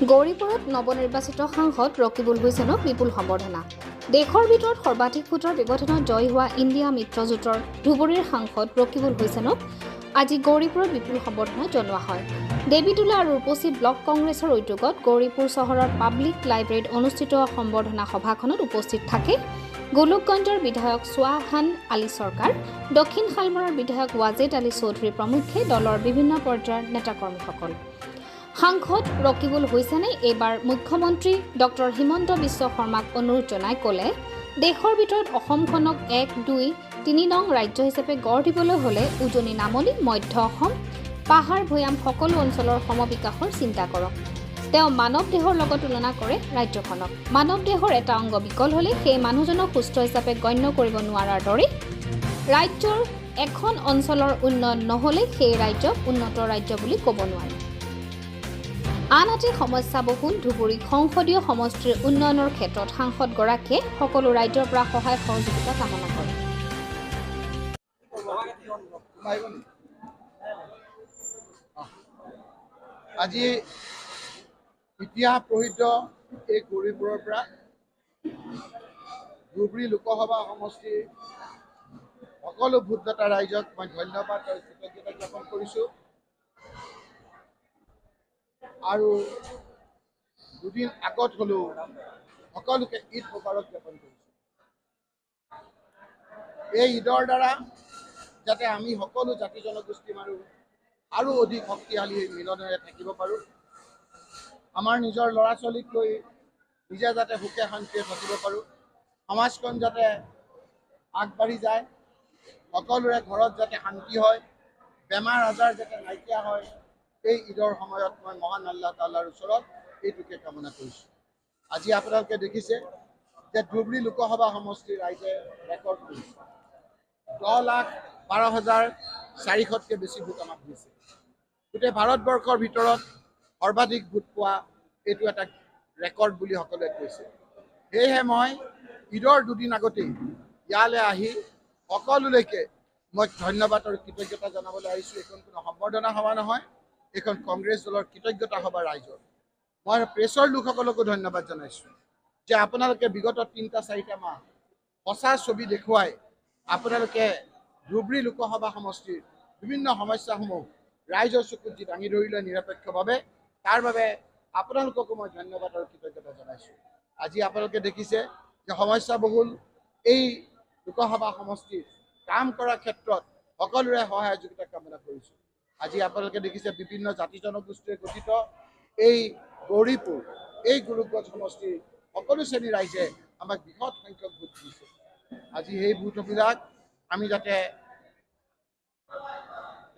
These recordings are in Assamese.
গৌৰীপুৰত নৱনিৰ্বাচিত সাংসদ ৰকিবুল হুছেইনক বিপুল সম্বৰ্ধনা। দেশৰ ভিতৰত সৰ্বাধিক ভোটৰ ব্যৱধানত জয়ী হোৱা ইণ্ডিয়া মিত্ৰজোঁটৰ ধুবুৰীৰ সাংসদ ৰকিবুল হুছেইনক আজি গৌৰীপুৰত বিপুল সম্বৰ্ধনা জনোৱা হয়। দেৱীতোলা আৰু ৰূপসী ব্লক কংগ্ৰেছৰ উদ্যোগত গৌৰীপুৰ চহৰৰ পাব্লিক লাইব্ৰেৰীত অনুষ্ঠিত সম্বৰ্ধনা সভাখনত উপস্থিত থাকে গোলোকগঞ্জৰ বিধায়ক চুৱাহান আলী চৰকাৰ, দক্ষিণ শালমৰাৰ বিধায়ক ৱাজেদ আলী চৌধুৰী প্ৰমুখ্যে দলৰ বিভিন্ন পৰ্যায়ৰ নেতাকৰ্মীসকল। সাংসদ ৰকিবুল হুছেইনে এইবাৰ মুখ্যমন্ত্ৰী ডক্টৰ হিমন্ত বিশ্ব শৰ্মাক অনুৰোধ জনাই ক'লে, দেশৰ ভিতৰত অসমখনক 1, 2, 3 নং ৰাজ্য হিচাপে গঢ় দিবলৈ হ'লে উজনি নামনি, মধ্য অসম, পাহাৰ ভৈয়াম সকলো অঞ্চলৰ সমবিকাশৰ চিন্তা কৰক। তেওঁ মানৱ দেহৰ লগত তুলনা কৰে ৰাজ্যখনক। মানৱ দেহৰ এটা অংগ বিকল হ'লে সেই মানুহজনক সুস্থ হিচাপে গণ্য কৰিব নোৱাৰাৰ দৰে ৰাজ্যৰ এখন অঞ্চলৰ উন্নয়ন নহ'লে সেই ৰাজ্যক উন্নত ৰাজ্য বুলি ক'ব নোৱাৰি। আনহাতে সমস্যাবহুল ধুবুৰী সংসদীয় সমষ্টিৰ উন্নয়নৰ ক্ষেত্ৰত সাংসদগৰাকীয়ে সকলো ৰাজ্যৰ পৰা সহায় সহযোগিতা কামনা কৰে। আজি ইতিহাস প্ৰসিদ্ধ এই গৌৰীপুৰৰ পৰা ধুবুৰী লোকসভা সমষ্টিৰ সকলো ভোটদাতা ৰাইজক মই ধন্যবাদ আৰু কৃতজ্ঞতা জ্ঞাপন কৰিছোঁ। আৰু দুদিন আগত হ'লেও সকলোকে ঈদ মোবাৰক জ্ঞাপন কৰিছোঁ। এই ঈদৰ দ্বাৰা যাতে আমি সকলো জাতি জনগোষ্ঠী মানুহ আৰু অধিক শক্তিশালী মিলনেৰে থাকিব পাৰোঁ, আমাৰ নিজৰ ল'ৰা ছোৱালীক লৈ নিজে যাতে সুখে শান্তিৰে থাকিব পাৰোঁ, সমাজখন যাতে আগবাঢ়ি যায়, সকলোৰে ঘৰত যাতে শান্তি হয়, বেমাৰ আজাৰ যাতে নাইকিয়া হয়, এই ঈদৰ সময়ত মই মহান আল্লাহ তাআলাৰ ওচৰত এইটোকে কামনা কৰিছোঁ। আজি আপোনালোকে দেখিছে যে ধুবুৰী লোকসভা সমষ্টিৰ ৰাইজে ৰেকৰ্ড কৰিছে। 10,12,400তকৈ বেছি ভোট আমাক দিছে। গোটেই ভাৰতবৰ্ষৰ ভিতৰত সৰ্বাধিক ভোট পোৱা এইটো এটা ৰেকৰ্ড বুলি সকলোৱে কৈছে। সেয়েহে মই ঈদৰ দুদিন আগতেই ইয়ালৈ আহি সকলোলৈকে মই ধন্যবাদ আৰু কৃতজ্ঞতা জনাবলৈ আহিছোঁ। এইখন কোনো সম্বৰ্ধনা সভা নহয়, এইখন কংগ্ৰেছ দলৰ কৃতজ্ঞতা সভা ৰাইজৰ। মই প্ৰেছৰ লোকসকলকো ধন্যবাদ জনাইছোঁ যে আপোনালোকে বিগত 3-4 মাহ সঁচা ছবি দেখুৱাই আপোনালোকে ধুবুৰী লোকসভা সমষ্টিৰ বিভিন্ন সমস্যাসমূহ ৰাইজৰ চকুত যি দাঙি ধৰিলে নিৰপেক্ষভাৱে, তাৰ বাবে আপোনালোককো মই ধন্যবাদ আৰু কৃতজ্ঞতা জনাইছোঁ। আজি আপোনালোকে দেখিছে যে সমস্যাবহুল এই লোকসভা সমষ্টিৰ কাম কৰাৰ ক্ষেত্ৰত সকলোৰে সহায় সহযোগিতা কামনা কৰিছোঁ। আজি আপোনালোকে দেখিছে বিভিন্ন জাতি জনগোষ্ঠীৰে গঠিত এই গৌৰীপুৰ, এই গোলোকগঞ্জ সমষ্টিৰ সকলো শ্ৰেণীৰ ৰাইজে আমাক বৃহৎ সংখ্যক ভোট দিছে। আজি সেই ভোটবিলাক আমি যাতে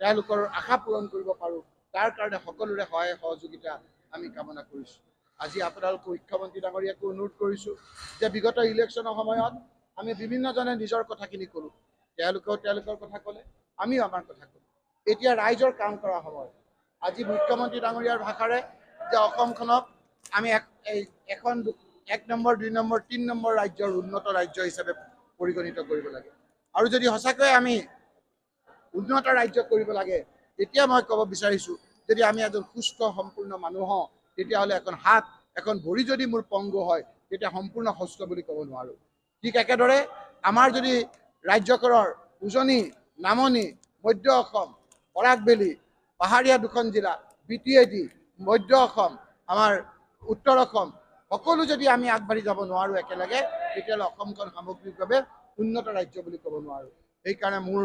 তেওঁলোকৰ আশা পূৰণ কৰিব পাৰোঁ, তাৰ কাৰণে সকলোৰে সহায় সহযোগিতা আমি কামনা কৰিছোঁ। আজি আপোনালোক মুখ্যমন্ত্ৰী ডাঙৰীয়াকো অনুৰোধ কৰিছোঁ যে বিগত ইলেকশ্যনৰ সময়ত আমি বিভিন্নজনে নিজৰ কথাখিনি ক'লোঁ, তেওঁলোকেও তেওঁলোকৰ কথা ক'লে, আমিও আমাৰ কথা ক'লোঁ। এতিয়া ৰাইজৰ কাম কৰাৰ সময়। আজি মুখ্যমন্ত্ৰী ডাঙৰীয়াৰ ভাষাৰে যে অসমখনক আমি এখন 1 নম্বৰ, 2 নম্বৰ, 3 নম্বৰ ৰাজ্যৰ উন্নত ৰাজ্য হিচাপে পৰিগণিত কৰিব লাগে। আৰু যদি সঁচাকৈয়ে আমি উন্নত ৰাজ্য কৰিব লাগে, তেতিয়া মই ক'ব বিচাৰিছোঁ, যদি আমি এজন সুস্থ সম্পূৰ্ণ মানুহ হওঁ, তেতিয়াহ'লে এখন হাত, এখন ভৰি যদি মোৰ পংগু হয়, তেতিয়া সম্পূৰ্ণ সুস্থ বুলি ক'ব নোৱাৰোঁ। ঠিক একেদৰে আমাৰ যদি ৰাজ্যখনৰ উজনি, নামনি, মধ্য অসম, বৰাকভেলী, পাহাৰীয়া 2খন জিলা, BTAD, মধ্য অসম, আমাৰ উত্তৰ অসম, সকলো যদি আমি আগবাঢ়ি যাব নোৱাৰোঁ একেলগে, তেতিয়াহ'লে অসমখন সামগ্ৰিকভাৱে উন্নত ৰাজ্য বুলি ক'ব নোৱাৰোঁ। সেইকাৰণে মোৰ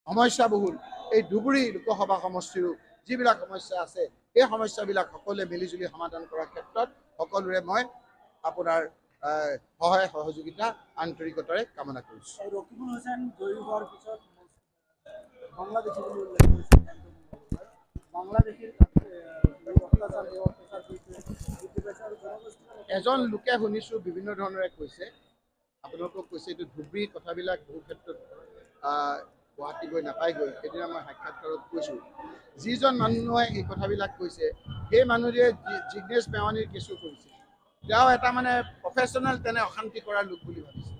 সমস্যাবহুল এই ধুবুৰী লোকসভা সমষ্টিৰো যিবিলাক সমস্যা আছে, এই সমস্যাবিলাক সকলোৱে মিলিজুলি সমাধান কৰাৰ ক্ষেত্ৰত সকলোৰে মই আপোনাৰ সহায় সহযোগিতা আন্তৰিকতাৰে কামনা কৰিছোঁ। ৰকিবুল হুছেইন জয়ী হোৱাৰ পিছত বাংলাদেশী বুলি উল্লেখ কৰিছে। বাংলাদেশীৰ এজন লোকে শুনিছোঁ বিভিন্ন ধৰণেৰে কৈছে, আপোনালোকক কৈছে এইটো ধুবুৰীৰ কথাবিলাক বহু ক্ষেত্ৰত গুৱাহাটী গৈ নাপায়গৈ। সেইদিনা মই সাক্ষাৎকাৰত কৈছোঁ, যিজন মানুহে এই কথাবিলাক কৈছে, সেই মানুহটোৱে জিগ্নেশ মেৱানীৰ কেছু কৰিছে। তেওঁ এটা মানে প্ৰফেশ্যনেল তেনে অশান্তি কৰা লোক বুলি ভাবিছে।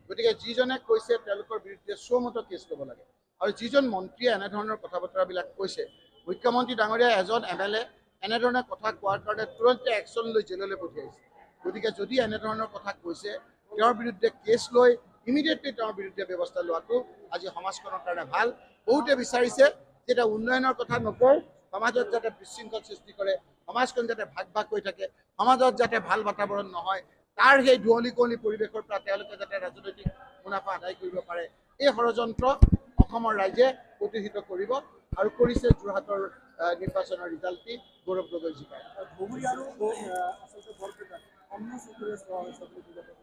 গতিকে যিজনে কৈছে তেওঁলোকৰ বিৰুদ্ধে চৌমতো কেছ ল'ব লাগে। আৰু যিজন মন্ত্ৰীয়ে এনেধৰণৰ কথা বতৰাবিলাক কৈছে, মুখ্যমন্ত্ৰী ডাঙৰীয়া এজন MLA, এনেধৰণে কথা কোৱাৰ কাৰণে তুৰন্তে একশ্যন লৈ জেললৈ পঠিয়াইছে। গতিকে যদি এনেধৰণৰ কথা কৈছে তেওঁৰ বিৰুদ্ধে কেছ লৈ ইমিডিয়েটলি তেওঁৰ বিৰুদ্ধে ব্যৱস্থা লোৱাটো আজি সমাজখনৰ কাৰণে ভাল। বহুতে বিচাৰিছে যে এটা উন্নয়নৰ কথা নকয়, সমাজত যাতে বিশৃংখল সৃষ্টি কৰে, সমাজখন যাতে ভাগ ভাগ হৈ থাকে, সমাজত যাতে ভাল বাতাবৰণ নহয়, তাৰ সেই ধুৱলি কুঁৱলী পৰিৱেশৰ পৰা তেওঁলোকে যাতে ৰাজনৈতিক মুনাফা আদায় কৰিব পাৰে, এই ষড়যন্ত্ৰ অসমৰ ৰাইজে প্ৰতিহিত কৰিব আৰু কৰিছে। যোৰহাটৰ নিৰ্বাচনৰ ৰিজাল্ট দি গৌৰৱ গগৈ জিকায়। ধুবুৰী আৰু আচলতে বৰপেটা অন্য চকুৰে চোৱা হৈছে বুলি বিজেপিৰ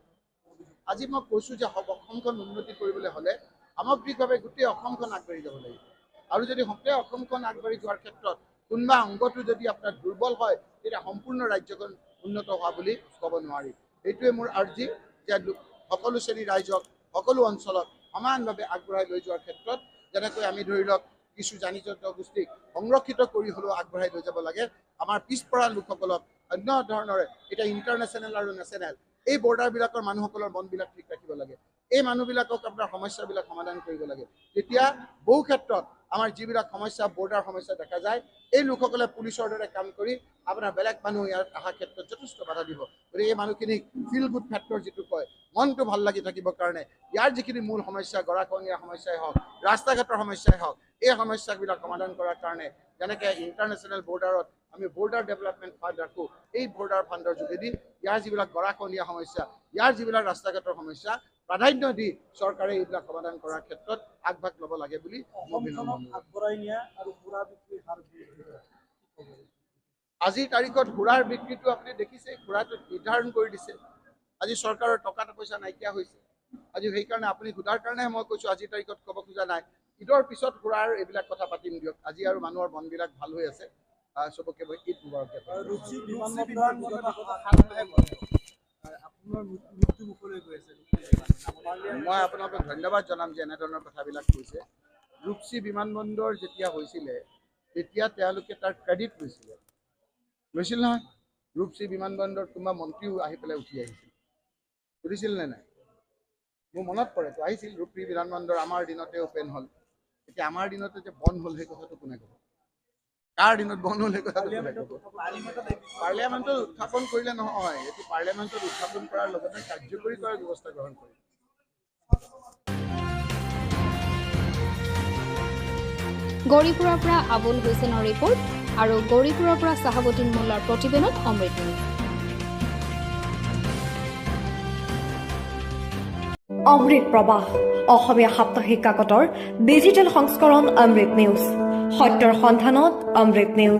আজি মই কৈছোঁ যে অসমখন উন্নতি কৰিবলৈ হ'লে সামগ্ৰিকভাৱে গোটেই অসমখন আগবাঢ়ি যাব লাগিব। আৰু যদি গোটেই অসমখন আগবাঢ়ি যোৱাৰ ক্ষেত্ৰত কোনোবা অংগটো যদি আপোনাৰ দুৰ্বল হয়, তেতিয়া সম্পূৰ্ণ ৰাজ্যখন উন্নত হোৱা বুলি ক'ব নোৱাৰি। এইটোৱে মোৰ আৰ্জি যে সকলো শ্ৰেণীৰ ৰাইজক সকলো অঞ্চলত সমানভাৱে আগবঢ়াই লৈ যোৱাৰ ক্ষেত্ৰত যেনেকৈ আমি ধৰি লওক কিছু জাতিগত গোষ্ঠীক সংৰক্ষিত কৰি হ'লেও আগবঢ়াই লৈ যাব লাগে। আমাৰ পিছপৰা লোকসকলক অন্য ধৰণৰে এতিয়া ইণ্টাৰনেশ্যনেল আৰু নেশ্যনেল এই বৰ্ডাৰবিলাকৰ মানুহসকলৰ মনবিলাক ঠিক ৰাখিব লাগে। এই মানুহবিলাকক আপোনাৰ সমস্যাবিলাক সমাধান কৰিব লাগে। তেতিয়া বহু ক্ষেত্ৰত আমাৰ যিবিলাক সমস্যা বৰ্ডাৰ সমস্যা দেখা যায়, এই লোকসকলে পুলিচৰ দৰে কাম কৰি আপোনাৰ বেলেগ মানুহ ইয়াত অহা ক্ষেত্ৰত যথেষ্ট বাধা দিব। গতিকে এই মানুহখিনিক ফিল গুড ফেক্টৰ যিটো কয়, মনটো ভাল লাগি থাকিবৰ কাৰণে ইয়াৰ যিখিনি মূল সমস্যা, গৰাখহনীয়া সমস্যাই হওক, ৰাস্তা ঘাটৰ সমস্যাই হওক, এই সমস্যাবিলাক সমাধান কৰাৰ কাৰণে যেনেকৈ ইণ্টাৰনেশ্যনেল বৰ্ডাৰত আমি বৰ্ডাৰ ডেভেলপমেণ্ট ফাণ্ড ৰাখোঁ, এই বৰ্ডাৰ ফাণ্ডৰ যোগেদি ইয়াৰ যিবিলাক গৰাখহনীয়া সমস্যা, ইয়াৰ যিবিলাক ৰাস্তা ঘাটৰ সমস্যা প্ৰাধান্য দি চৰকাৰে এইবিলাক সমাধান কৰাৰ ক্ষেত্ৰত আগভাগ ল'ব লাগে বুলি অসমখনক আগবঢ়াই নিয়া আৰু সুৰা বিক্ৰীৰ হাৰ বৃদ্ধি কৰা। আজিৰ তাৰিখত সুৰাৰ বিক্ৰীটো আপুনি দেখিছে, সুৰাটো নিৰ্ধাৰণ কৰি দিছে। আজি চৰকাৰৰ টকা পইচা নাইকিয়া হৈছে। আজি সেইকাৰণে আপুনি সোধাৰ কাৰণেহে মই কৈছোঁ আজিৰ তাৰিখত ক'ব খোজা নাই। ঈদৰ পিছত সুৰাৰ এইবিলাক কথা পাতিম দিয়ক। আজি আৰু মানুহৰ মনবিলাক ভাল হৈ আছে। চবকে মই ঈদ মুবাৰক। ৰুচি বিমানবন্দৰ আপোনাৰ মৃত্যু মুখলৈ গৈ আছে। মই আপোনালোকক ধন্যবাদ জনাম যে এনেধৰণৰ কথাবিলাক কৈছে। ৰূপসী বিমানবন্দৰ যেতিয়া হৈছিলে তেতিয়া তেওঁলোকে তাৰ ক্ৰেডিট লৈছিল নহয়। ৰূপসী বিমানবন্দৰত কোনোবা মন্ত্ৰীও আহি পেলাই উঠি আহিছিল, সুধিছিল নে নাই? মোৰ মনত পৰেতো, আহিছিল। ৰূপসী বিমানবন্দৰ আমাৰ দিনতে অ'পেন হ'ল। এতিয়া আমাৰ দিনতে যে বন্ধ হ'ল সেই কথাটো কোনে ক'ব? কাৰ দিনত বন্ধ হ'ল সেই কথাটো কোনে ক'ব? পাৰ্লিয়ামেণ্টত উত্থাপন কৰিলে নহয়, এইটো পাৰ্লিয়ামেণ্টত উত্থাপন কৰাৰ লগতে কাৰ্যকৰী কৰাৰ ব্যৱস্থা গ্ৰহণ কৰিম। গৌৰীপুৰৰ পৰা আবুল হুছেইনৰ ৰিপৰ্ট আৰু গৌৰীপুৰৰ পৰা চাহাবুদ্দিন মোল্লাৰ প্ৰতিবেদন অমৃত নিউজ। অমৃত প্ৰবাহ অসমীয়া সাপ্তাহিক কাকতৰ ডিজিটেল সংস্কৰণ অমৃত নিউজ, সত্যৰ সন্ধানত অমৃত নিউজ।